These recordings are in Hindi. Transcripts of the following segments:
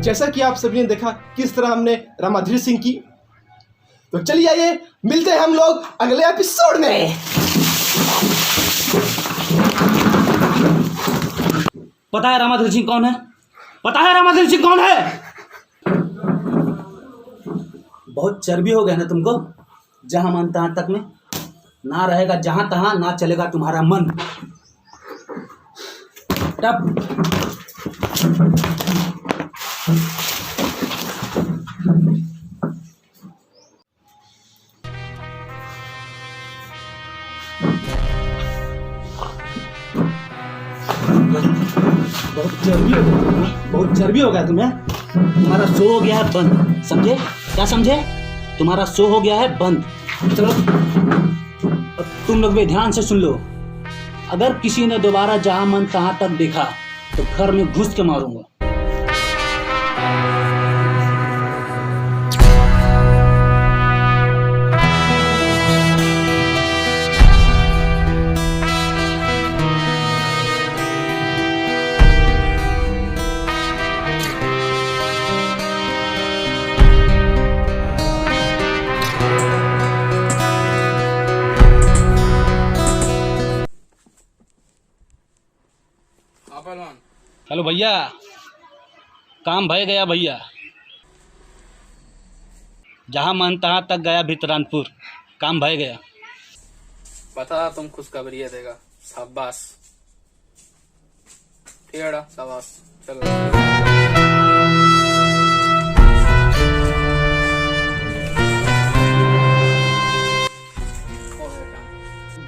जैसा कि आप सभी ने देखा किस तरह हमने रामाधीर सिंह की, तो चलिए आइए मिलते हैं हम लोग अगले एपिसोड में। पता है रामाधीर सिंह कौन है? पता है रामाधीर सिंह कौन है? बहुत चर्बी हो गया ना तुमको। जहां मन तहां तक में ना रहेगा, जहां तहां ना चलेगा तुम्हारा मन। टप बहुत चर्बी हो गया तुम्हें। तुम्हारा शो हो गया है बंद, समझे? क्या समझे? तुम्हारा शो हो गया है बंद। चलो तुम लोग भी ध्यान से सुन लो। अगर किसी ने दोबारा जहां मन तहां तक देखा तो घर में घुस के मारूंगा। हेलो भैया, काम भय गया भैया। जहाँ मन तहाँ तक गया भितरानपुर, काम भय गया। बता तुम खुशखबरी देगा। शाबाश तेरा शाबाश। चलो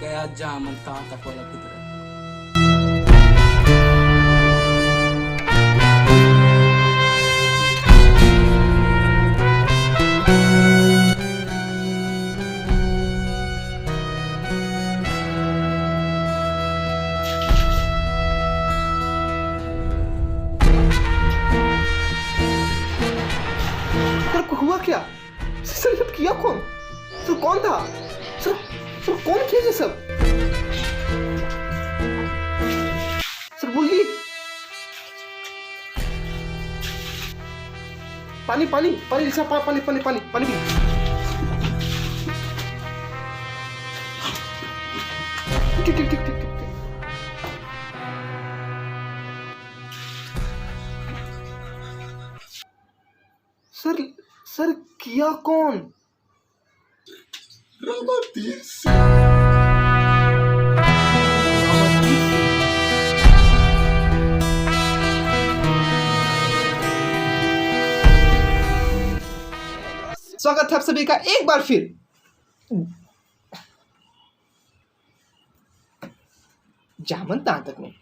गया जहाँ मन तहाँ तक वाला किधर। हुआ क्या सर? ये किया कौन सर? कौन था सर? सर कौन किया ये सब? सर बोलिए। पानी पानी पानी लिसा, पानी पानी पानी पानी भी। ठीक ठीक ठीक ठीक। सर सर किया कौन? रामाधीर सिंह। स्वागत है आप सभी का एक बार फिर। जामन तहां तक में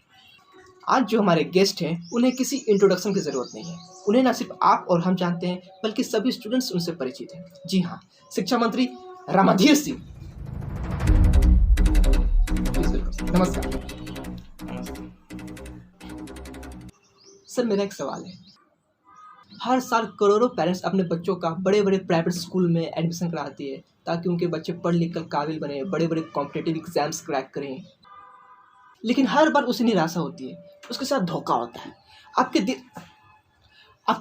आज जो हमारे गेस्ट हैं उन्हें किसी इंट्रोडक्शन की ज़रूरत नहीं है। उन्हें ना सिर्फ आप और हम जानते हैं बल्कि सभी स्टूडेंट्स उनसे परिचित हैं। जी हाँ, शिक्षा मंत्री रामाधीर सिंह। नमस्कार। सर मेरा एक सवाल है। हर साल करोड़ों पेरेंट्स अपने बच्चों का बड़े बड़े प्राइवेट स्कूल में एडमिशन कराती है ताकि उनके बच्चे पढ़ लिख कर काबिल बने, बड़े बड़े कॉम्पिटिटिव एग्जाम्स क्रैक करें, लेकिन हर बार उसे निराशा होती है, उसके साथ धोखा होता है। आपके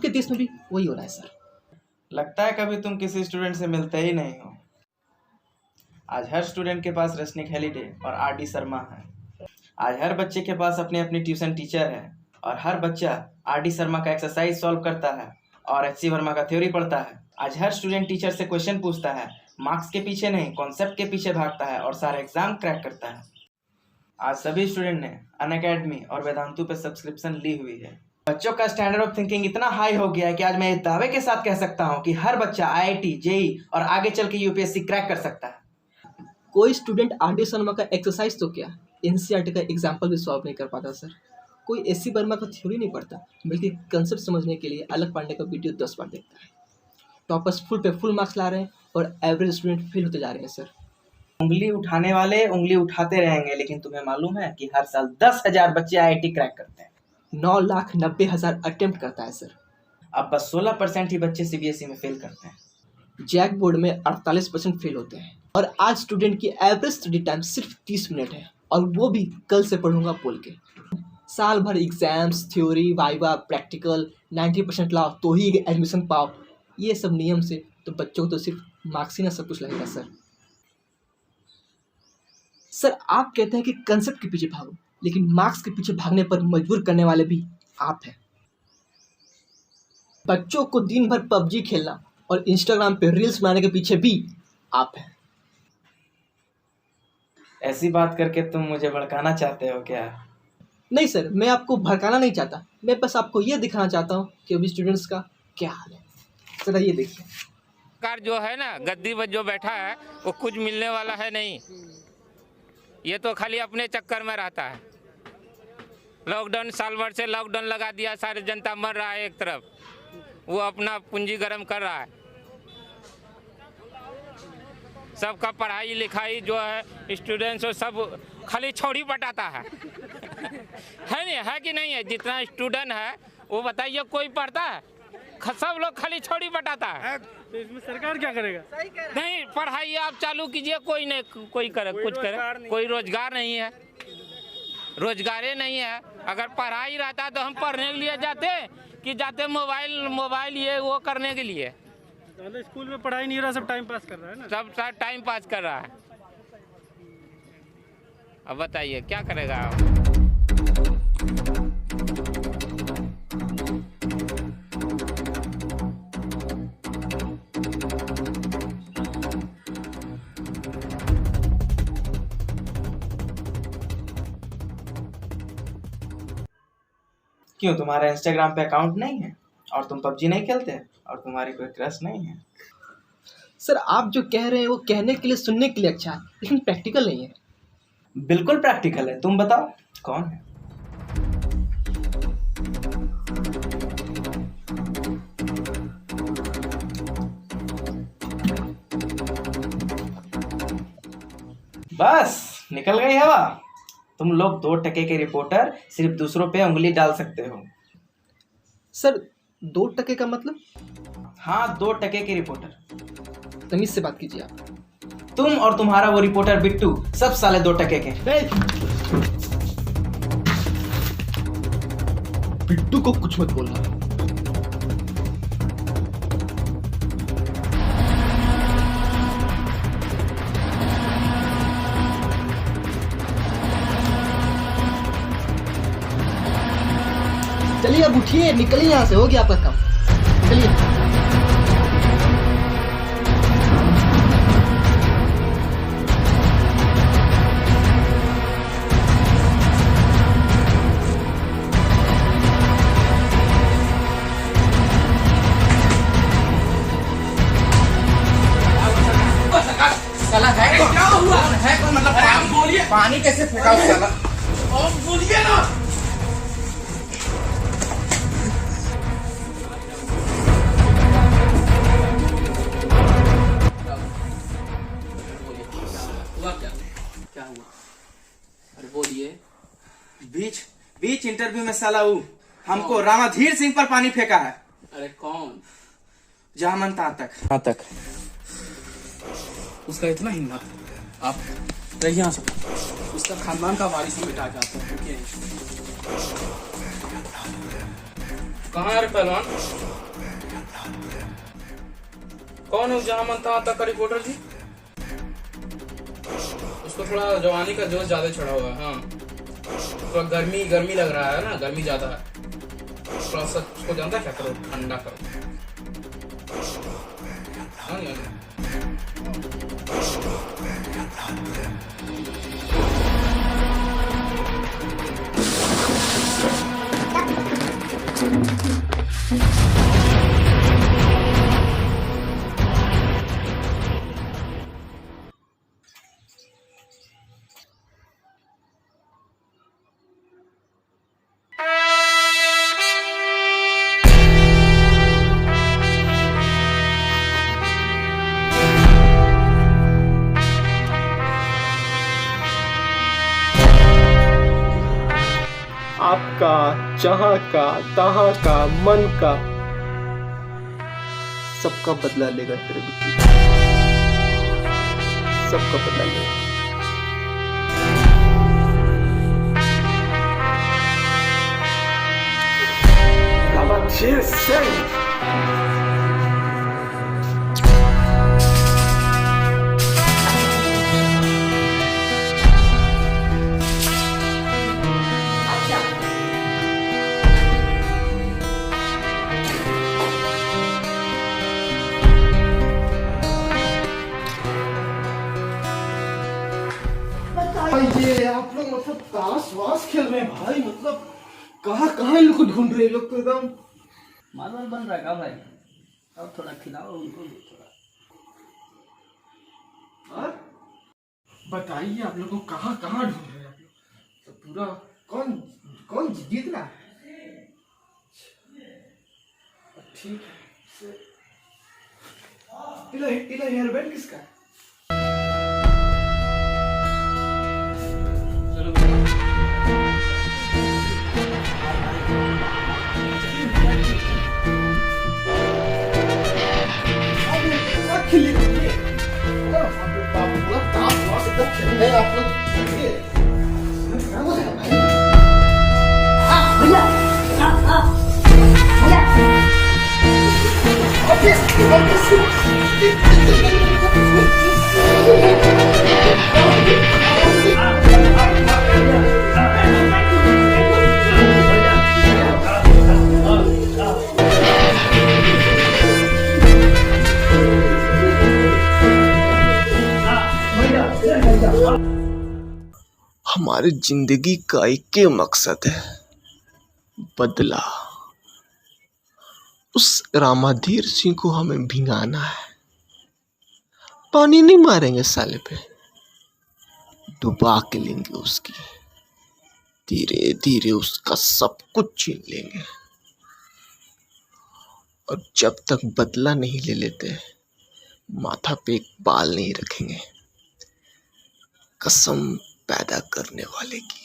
देश में भी वही हो रहा है सर। लगता है कभी तुम किसी स्टूडेंट से मिलते ही नहीं हो। आज हर स्टूडेंट के पास रश्निक हेलीडे और आर.डी. शर्मा है। आज हर बच्चे के पास अपनी अपनी ट्यूशन टीचर है और हर बच्चा आर.डी. शर्मा का एक्सरसाइज सॉल्व करता है और एच.सी. वर्मा का थ्योरी पढ़ता है। आज हर स्टूडेंट टीचर से क्वेश्चन पूछता है, मार्क्स के पीछे नहीं कॉन्सेप्ट के पीछे भागता है और सारे एग्जाम क्रैक करता है। आज सभी स्टूडेंट ने अनअकैडमी और वेदांतु पे सब्सक्रिप्शन ली हुई है। बच्चों का स्टैंडर्ड ऑफ थिंकिंग इतना हाई हो गया है कि आज मैं इस दावे के साथ कह सकता हूं कि हर बच्चा आईआईटी, जेईई और आगे चल के यूपीएससी क्रैक कर सकता है। कोई स्टूडेंट आर.डी. शर्मा का एक्सरसाइज तो क्या, एनसीईआरटी का एग्जाम्पल भी सॉल्व नहीं कर पाता सर। कोई एच.सी. वर्मा का थ्योरी नहीं पढ़ता बल्कि कंसेप्ट समझने के लिए अलग पांडे का वीडियो 10 बार देखता है। टॉपर्स फुल पे फुल मार्क्स ला रहे हैं और एवरेज स्टूडेंट फेल होते जा रहे हैं सर। उंगली उठाने वाले उंगली उठाते रहेंगे, लेकिन तुम्हें मालूम है कि हर साल 10,000 बच्चे आईआईटी क्रैक करते हैं। 9,90,000 अटेम्प्ट करता है सर। अब बस 16% ही बच्चे सीबीएसई में फेल करते हैं। जैक बोर्ड में 48% फेल होते हैं और आज स्टूडेंट की एवरेज स्टडी टाइम सिर्फ 30 मिनट है और वो भी कल से पढ़ूंगा बोल के। साल भर एग्जाम्स, थ्योरी, वाइवा, प्रैक्टिकल 90% लाओ तो ही एडमिशन पाओ। ये सब नियम से तो बच्चों को तो सिर्फ मार्क्स ही ना सब कुछ लगेगा सर। सर आप कहते हैं कि कंसेप्ट के पीछे भागो, लेकिन मार्क्स के पीछे भागने पर मजबूर करने वाले भी आप हैं। बच्चों को दिन भर पबजी खेलना और इंस्टाग्राम पे रील्स बनाने के पीछे भी आप हैं। ऐसी बात करके तुम मुझे भड़काना चाहते हो क्या? नहीं सर, मैं आपको भड़काना नहीं चाहता, मैं बस आपको ये दिखाना चाहता हूँ कि अभी स्टूडेंट्स का क्या हाल है। सर ये देखिए, सरकार जो है ना, गद्दी पर जो बैठा है वो कुछ मिलने वाला है नहीं। ये तो खाली अपने चक्कर में रहता है। लॉकडाउन, साल भर से लॉकडाउन लगा दिया, सारी जनता मर रहा है एक तरफ, वो अपना पूंजी गर्म कर रहा है। सबका पढ़ाई लिखाई जो है स्टूडेंट्स सब खाली छोड़ी पटाता है नहीं है कि नहीं है? जितना स्टूडेंट है वो बताइए, कोई पढ़ता है? सब लोग खाली छोड़ी पटाता है। तो इसमें सरकार क्या करेगा? नहीं, पढ़ाई आप चालू कीजिए, कोई नहीं, कोई करे, कुछ करे, कोई रोजगार नहीं है, रोजगार नहीं है। अगर पढ़ाई रहता तो हम पढ़ने के लिए जाते कि जाते मोबाइल ये वो करने के लिए। स्कूल में पढ़ाई नहीं हो रहा, सब टाइम पास कर रहा है ना? सब टाइम पास कर रहा है। अब बताइए क्या करेगा आप? क्यों, तुम्हारा इंस्टाग्राम पे अकाउंट नहीं है और तुम पबजी नहीं खेलते और तुम्हारी कोई क्रश नहीं है? सर आप जो कह रहे हैं वो कहने के लिए, सुनने के लिए अच्छा है, लेकिन प्रैक्टिकल नहीं है। बिल्कुल प्रैक्टिकल है। तुम बताओ कौन है? बस निकल गई हवा। तुम लोग 2 टके के रिपोर्टर सिर्फ दूसरों पे उंगली डाल सकते हो। सर 2 टके का मतलब? हाँ, 2 टके के रिपोर्टर। तमीज से बात कीजिए आप। तुम और तुम्हारा वो रिपोर्टर बिट्टू सब साले 2 टके के। बिट्टू को कुछ मत बोलना। चलिए अब उठिए, निकलिए यहाँ से, हो गया आपका काम, चलिए। पानी कैसे फेंका उस साला? बोलिए ना। हुआ क्या हुआ? अरे बोलिए। बीच इंटरव्यू में साला हमको रामाधीर सिंह पर पानी फेंका है। अरे कौन? जामनता तक उसका इतना हिम्मत, आप रहिए, उसका खानदान का वारिस ही मिटा जाता है। कहाँ है पहलवान? कौन है जहाँ मनता तक का रिपोर्टर जी? उसको थोड़ा जवानी का जोश ज्यादा चढ़ा हुआ है। हाँ, थोड़ा गर्मी लग रहा है ना, गर्मी ज्यादा है। थोड़ा सा उसको जानता क्या करो, ठंडा करो। हाँ नहीं आपका, जहाँ का, तहाँ का, मन का, सबका बदला लेगा तेरे बिट्टू, सबका बदला लेगा। शेर सिंह। ये आप लोग मतलब ताश वाश खेल रहे हैं भाई, मतलब कहाँ कहाँ इन लोग को ढूंढ रहे हैं लोग तो एकदम। मालूम बन रहा है का भाई? अब थोड़ा खिलाओ उनको भी थोड़ा। और बताइए आप लोग को कहाँ कहाँ ढूंढ रहे हैं आप लोग? तो पूरा कौन कौन जीत रहा है? ठीक है। इला हेयरबैंड किसका है? हमारी जिंदगी का एक ही मकसद है, बदला। उस रामाधीर सिंह को हमें भिंगाना है। पानी नहीं मारेंगे साले पे, डुबा के लेंगे उसकी, धीरे धीरे उसका सब कुछ छीन लेंगे। और जब तक बदला नहीं ले लेते, माथा पे एक बाल नहीं रखेंगे, कसम पैदा करने वाले की।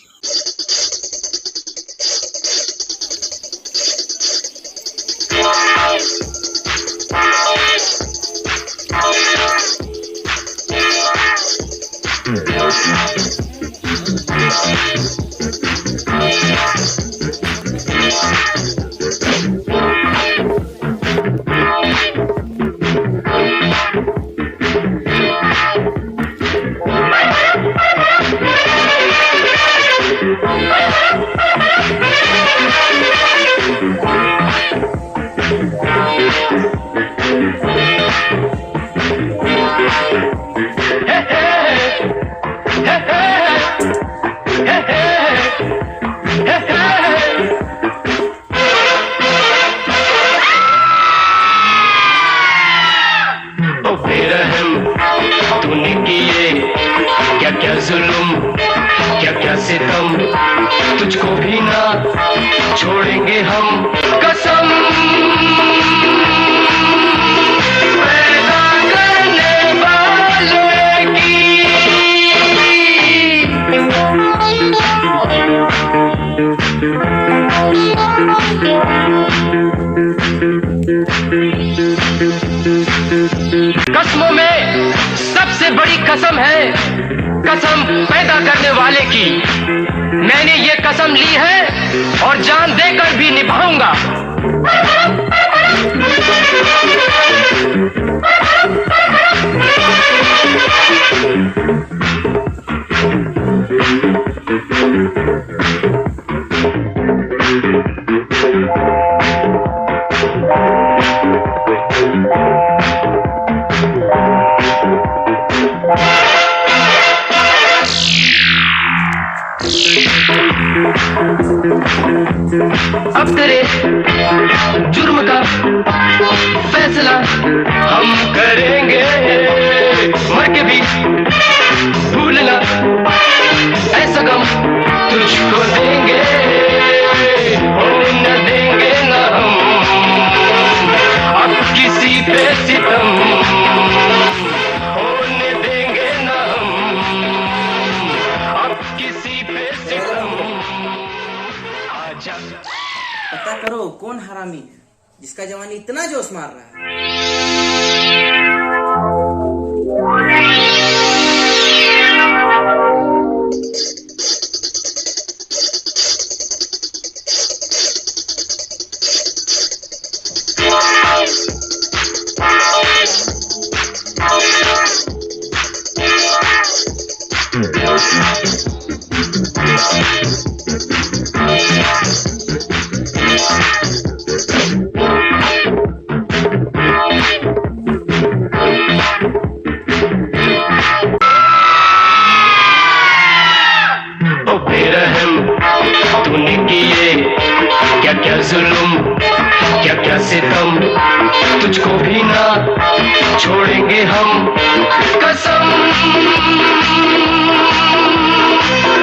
तुझको भी ना छोड़ेंगे हम, कसम पैदा करने वाले की। कसमों में सबसे बड़ी कसम है कसम पैदा करने वाले की। मैंने ये कसम ली है और जान देकर भी निभाऊंगा। अब तेरे जुर्म का फैसला हम करेंगे, मर के भी भूलना ऐसा गम तुझको देंगे, होने देंगे ना हम अब किसी पे सितम, होने देंगे ना हम अब किसी पे सितम। आजा पता करो कौन हरामी है जिसका जवानी इतना जोश मार रहा है। ओ बेरहम तूने किए क्या क्या जुल्म, क्या क्या सितम, तुझको भी ना छोड़ेंगे हम कसम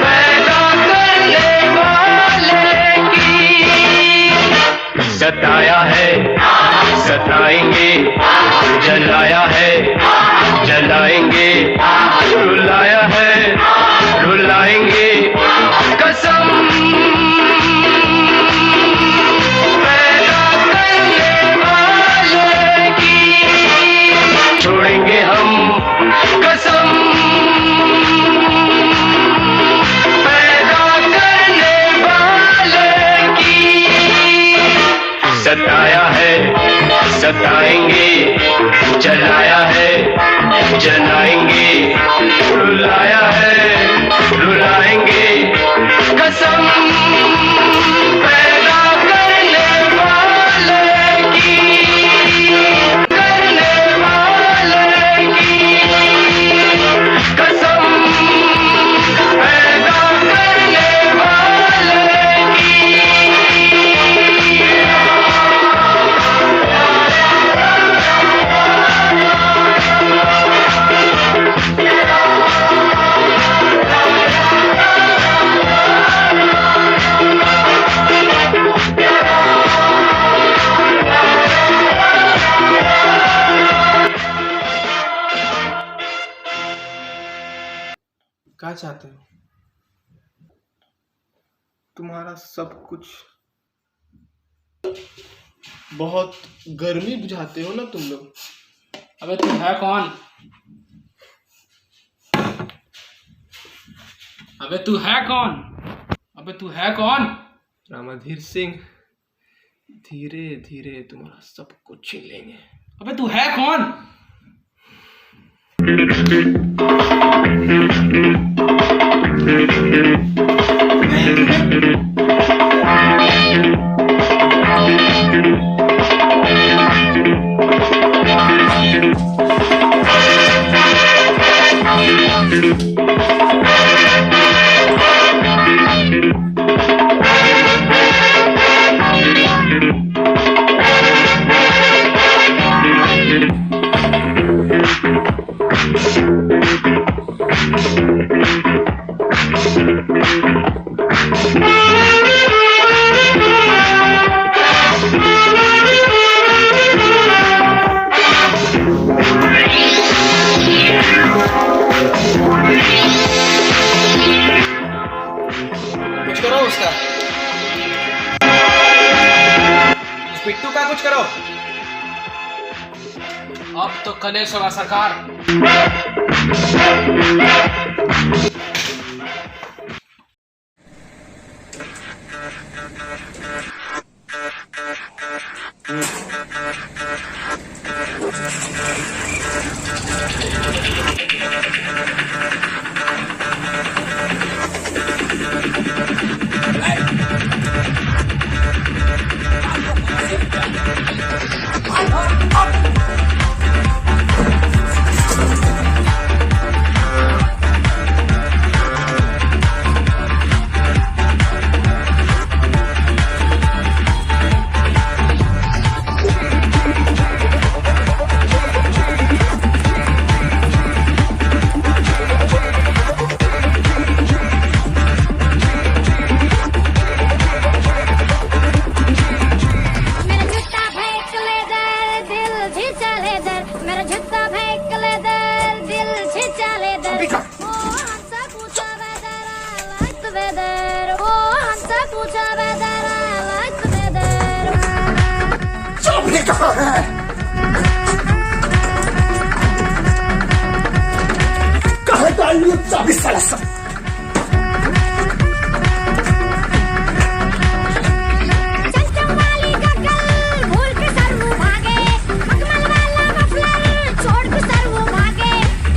पैदा करने वाले की। सताया है सताएंगे, जलाया है जलाएंगे, रुलाया है रुलाएंगे कसम पैदा करने वाले की। छोड़ेंगे हम कसम पैदा करने वाले की। सताया है सताएंगे, जलाया है जलाएंगे, रुलाया है रुलाएंगे कसम पैदा करने वाले की। करने वाले की कसम पैदा करने वाले की। क्या चाहते हो? तुम्हारा सब कुछ बहुत गर्मी बुझाते हो ना तुम लोग। अबे तू है कौन? अबे तू है कौन? अबे तू है कौन? रामाधीर सिंह, धीरे धीरे तुम्हारा सब कुछ छीन लेंगे। अबे तू है कौन? कुछ करो उसका, उस पिट्टू का कुछ करो। अब तो कलेश होगा सरकार। कहाँ डाल लियो चाबी साला सब। छोड़ के सर वो भागे,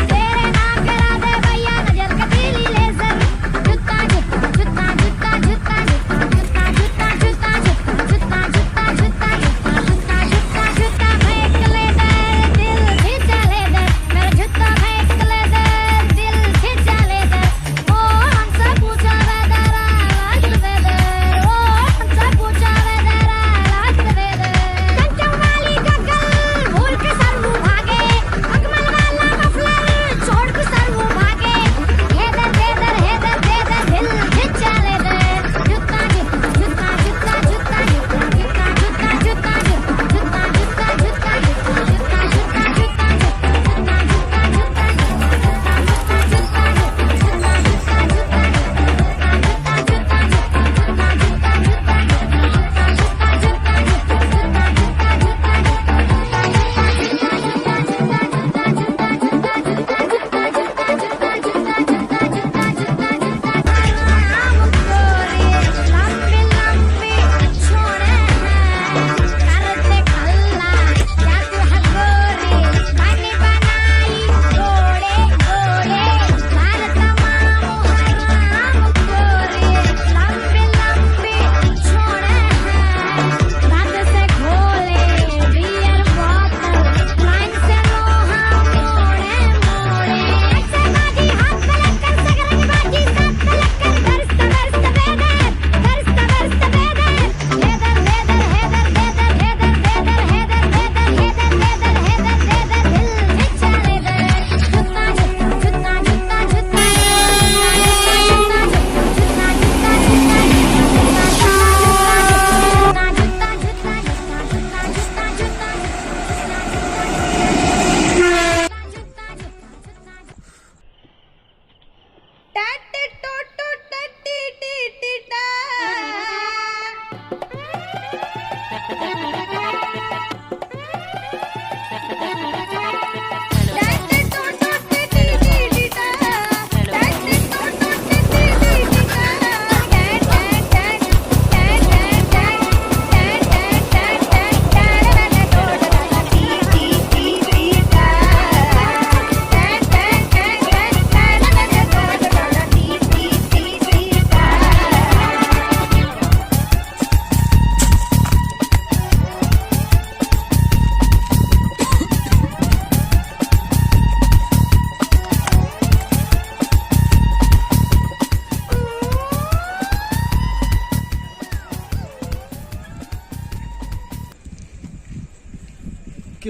तेरे नाम करा दे भैया नजर का दिल लेज़र।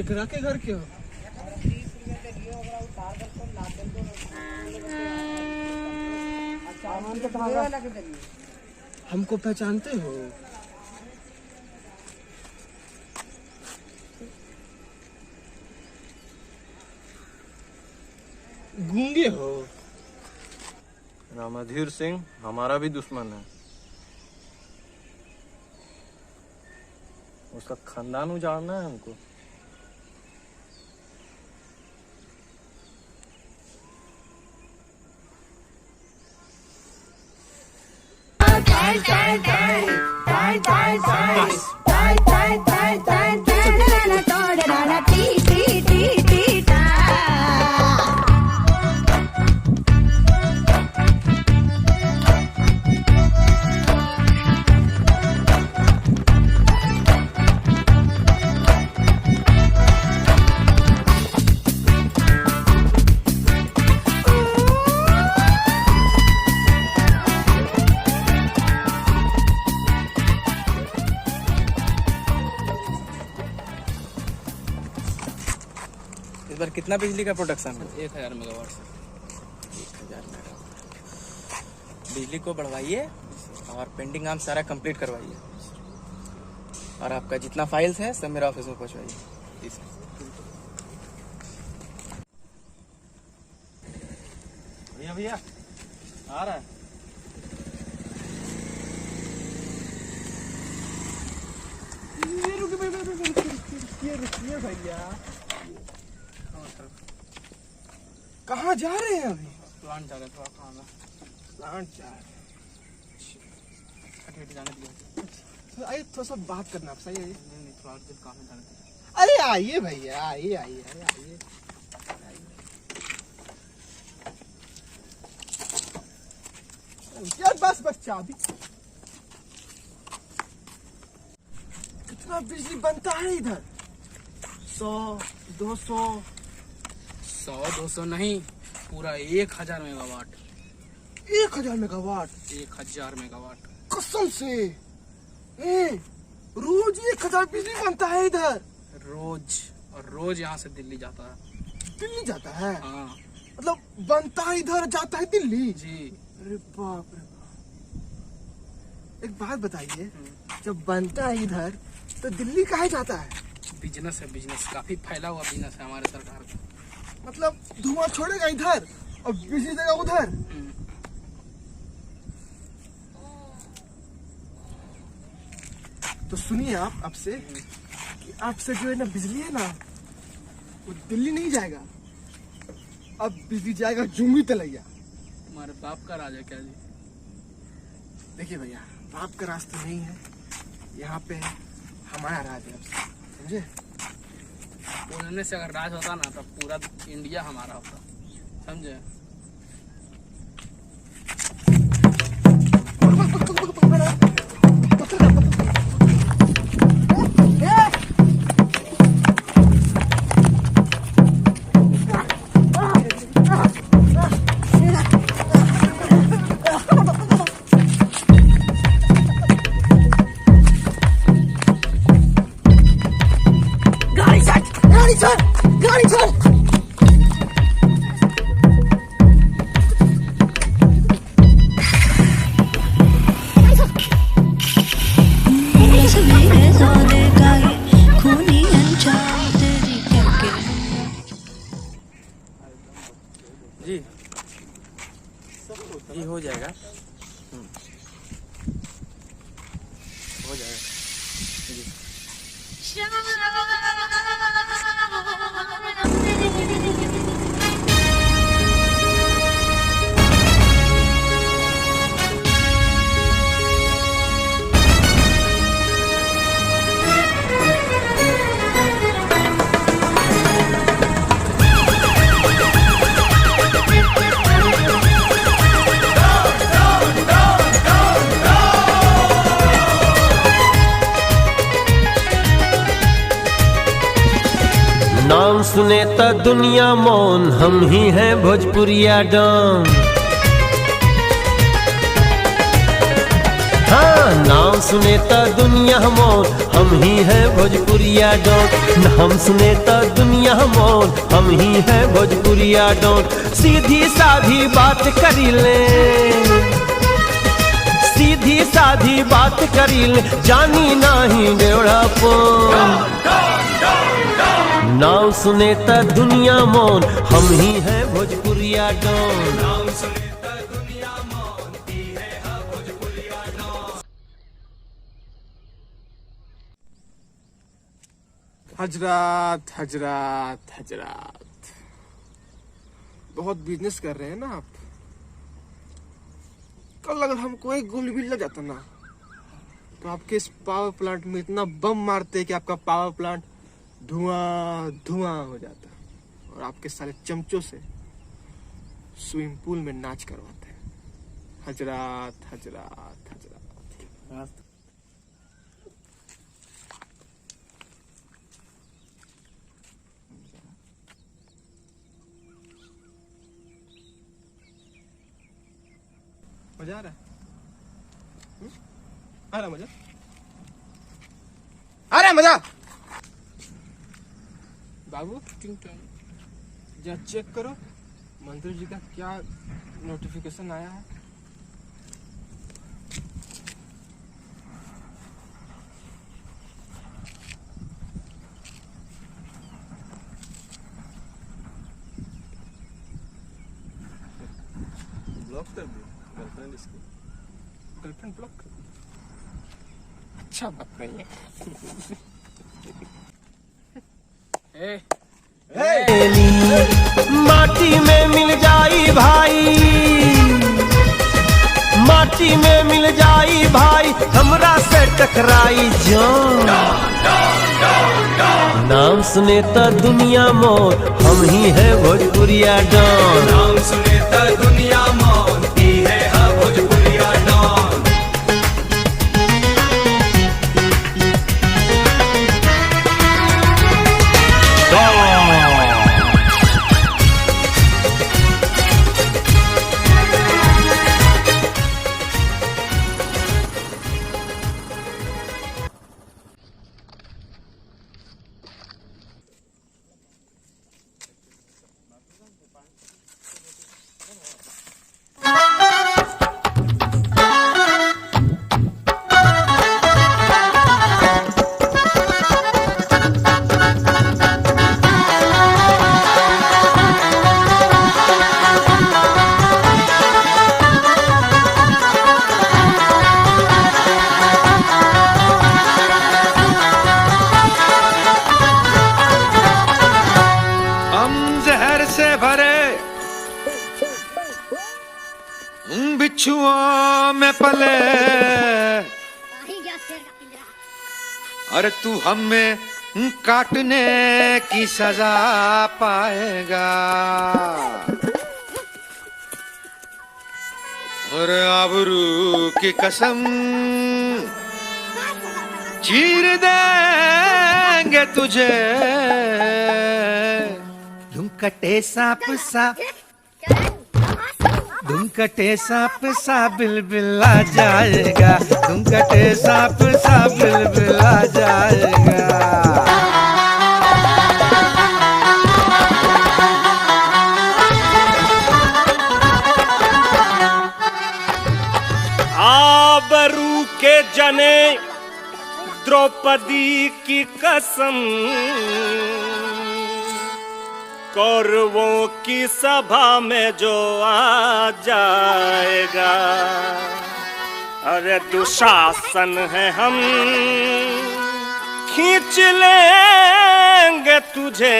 केकरा के घर के हो? हमको पहचानते हो? गूंगे हो? रामाधीर सिंह हमारा भी दुश्मन है। उसका खानदान उजाड़ना है हमको। इस बार कितना बिजली का प्रोडक्शन है? 1000 मेगावाट से 1000 मेगावाट। बिजली को बढ़वाइए और पेंडिंग काम सारा कंप्लीट करवाइए, और आपका जितना फाइल्स है सब मेरे ऑफिस में पहुंचवाइए। भैया भैया आ रहा है। रुकिए भैया, कहाँ जा रहे हैं अभी? प्लांट जा रहे हैं, थोड़ा काम है। प्लांट जा रहे हैं? जाने दिया। आइए थोड़ा सा बात करना, आप सही है? नहीं, थोड़ा अर्जेंट काम है, जाने दिया। अरे आइए भैया, आइए आइए, अरे आइए। यार बस चाबी। कितना बिजली बनता है इधर? 100, 200? 100-200 नहीं, पूरा 1000 मेगावाट। 1000 मेगावाट? 1000 मेगावाट कसम से? रोज 1000 बिजली बनता है इधर? रोज, और रोज यहाँ से दिल्ली जाता है। दिल्ली जाता है? हाँ। मतलब बनता है इधर, जाता है दिल्ली? जी। अरे बाप रे बाप। एक बात बताइए, जब बनता है इधर तो दिल्ली काहे जाता है? बिजनेस है, बिजनेस काफी फैला हुआ बिजनेस है हमारे सरकार का। मतलब धुआं छोड़ेगा इधर और बिजली देगा उधर? तो सुनिए आप, आपसे कि आपसे जो है ना बिजली है ना, वो दिल्ली नहीं जाएगा, अब बिजली जाएगा जुम्मी तलैया। तुम्हारे बाप का राज है क्या जी? देखिए भैया, बाप का राज तो नहीं है, यहाँ पे हमारा राज है, समझे? बोलने से अगर राज होता ना तो पूरा इंडिया हमारा होता, समझे? जी ये हो जाएगा, हो जाएगा जी। नाम सुने त दुनिया मौन, हम ही हैं भोजपुरिया डॉन। हाँ, नाम सुने तो दुनिया मौन, हम ही हैं भोजपुरिया डॉन। नाम सुने तो दुनिया मौन, हम ही हैं भोजपुरिया डॉन। सीधी साधी बात करी ले, सीधी साधी बात करी ले, जानी नाही डेढ़ापन। नाम सुने तो दुनिया मौन, हम ही हैं भोजपुरिया डॉन। नाम सुने तो दुनिया मौन, ही है भोजपुरिया डॉन। हजरात हजरात हजरात, बहुत बिजनेस कर रहे हैं ना आप। कल अगर हमको एक गोली भी लग जाता ना, तो आपके इस पावर प्लांट में इतना बम मारते कि आपका पावर प्लांट धुआं धुआं हो जाता, और आपके सारे चमचों से स्विमिंग पूल में नाच करवाते हैं। हजरात हजरात हजरात। मजा आ रहा है? आ रहा मजा? आ रहा है मजा? बाबू जा चेक करो मंत्री जी का क्या नोटिफिकेशन आया है। ब्लॉक कर दो गर्लफ्रेंड इसकी। गर्लफ्रेंड ब्लॉक कर दो? अच्छा बात नहीं है। माटी में मिल जाई भाई, माटी में मिल जाई भाई, हमरा से टकराई जान। नाम सुने तो दुनिया मौन, हम ही हैं भोजपुरिया डॉन। नाम सुने तो दुनिया मौन, ही है भोजपुरिया डॉन। बिच्छुओं में पले, अरे तू हमें काटने की सजा पाएगा। और आबरू की कसम चीर देंगे तुझे। यूं कटे सांप सा, तुम कटे सांप सा बिलबिल आ जाएगा। तुम कटे सांप सा बिलबिल आ जाएगा। आबरू के जने द्रौपदी की कसम, कौरवों की सभा में जो आ जाएगा। अरे दुशासन है हम, खींच लेंगे तुझे।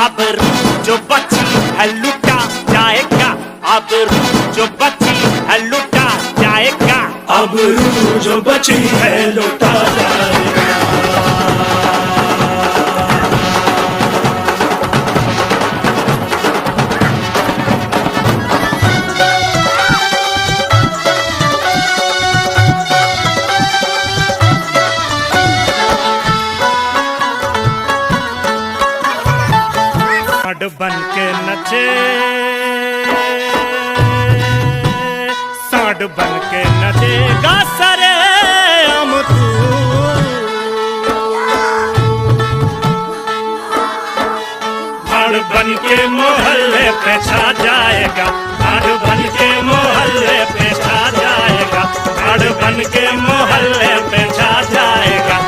आबरू जो बची है लुटा जाएगा, आबरू जो बची है लुटा जाएगा, आबरू जो बची है लुटा जाएगा। बन के नचे, सांड बन सजेगा सरे हम तू बन के मोहल्ले पे छा जाएगा, बन के मोहल्ले पे छा जाएगा, बन के मोहल्ले पे छा जाएगा,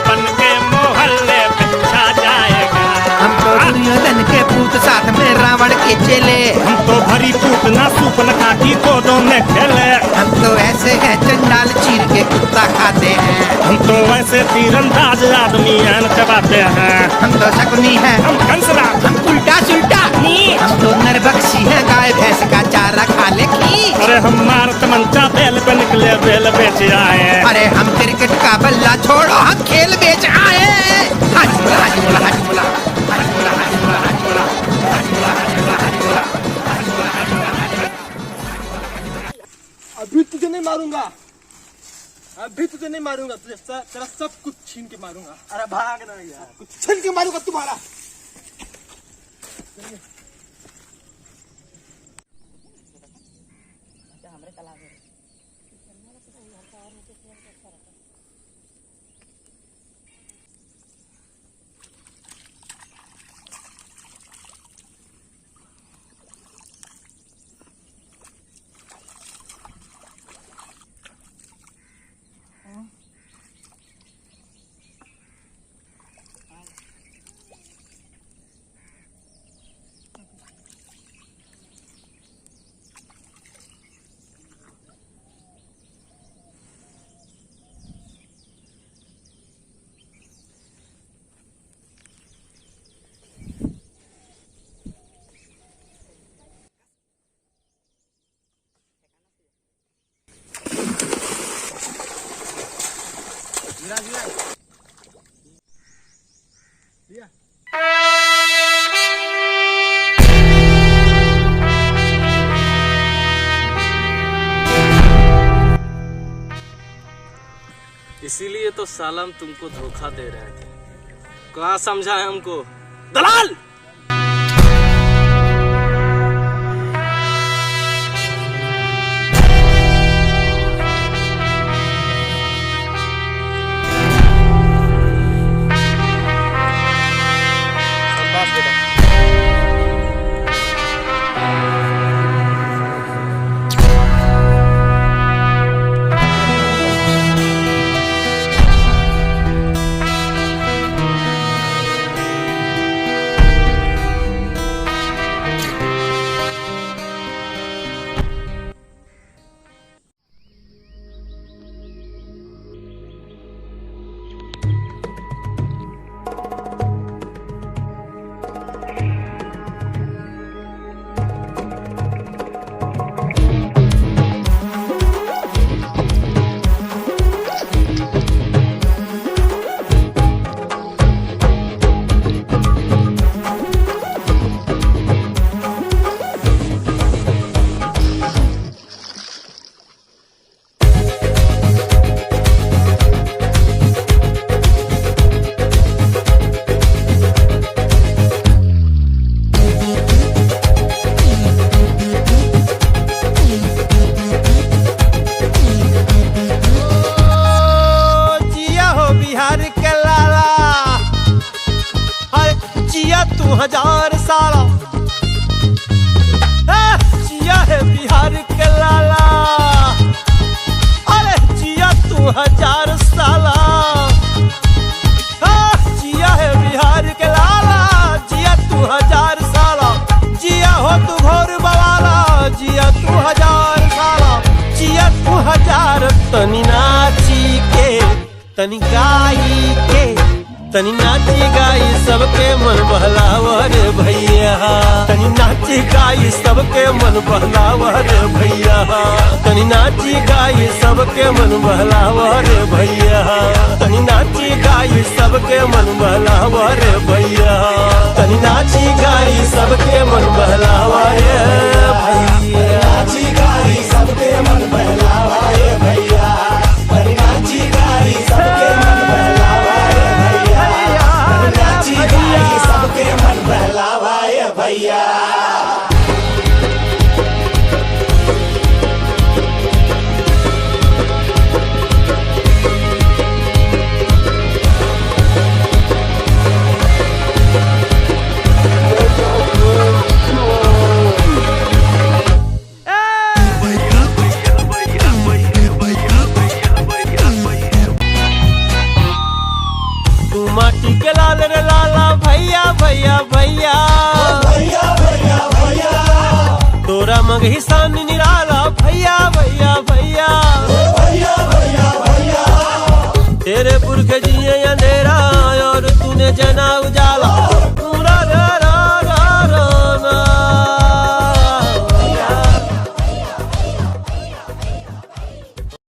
बन के मोहल्ले पे छा जाएगा। हम तो दुर्योधन के पूत साथ में रावण के चेले, हम तो भरी पूतना सूपन काटी कोदों में खेले, हम तो ऐसे हैं चंडाल चीर के कुत्ता खाते हैं, हम तो वैसे तीरंदाज आदमी एन चबाते हैं, हम तो शकुनी हैं, हम कंसराज, हम उल्टा सुल्टा, हम तो नरबक्षी हैं, गाय भैंस का चारा खा ले की। अरे हम मारत मंचा बेल पे निकले बेल बेच आए, अरे हम क्रिकेट का बल्ला छोड़ो हम खेल बेच आए। हाजी बोला हाजी बोला हाजी बोला हाजी बोला हाजी बोला हाजी बोला हाजी बोला हाजी बोला हाजी बोला। अभी तुझे नहीं मारूंगा, अभी तुझे नहीं मारूंगा, तुझे तेरा सब कुछ छीन के मारूंगा। अरे भाग ना यार, कुछ छीन के मारूंगा तुम्हारा। इसीलिए तो सालम तुमको धोखा दे रहे थे। कहाँ समझा है हमको दलाल। हजार साला जिया है बिहार के लाला, अरे जिया तू 1000 साला, जिया है बिहार के लाला, जिया तू 1000 साला, जिया हो तू घोर बवाला, जिया तू 1000 साला, जिया तू 1000। तनी नाची के तनी गाई के तनी नाची गाई सबके मन बहलावा रे भैया, तनी नाची गाई सबके मन बहलावा रे भैया, तनी नाची गाई सबके मन बहलावा रे भैया, तनी नाची गाई सबके मन बहलावा रे भैया, तनी नाची गाई सबके मन बहलावा रे भैया, नाची गाई सबके मन बहलावा रे भैया, तनी नाची गाई सबके मन बहलावा रे भैया, नाची गाई सबके मन बहलावा रे भैया। मिट्टी के लाल रे लाला भैया भैया भैया तोरा मगही सान निराला भैया भैया भैया तेरे पुरख जिए अंधेरा और तूने जनाव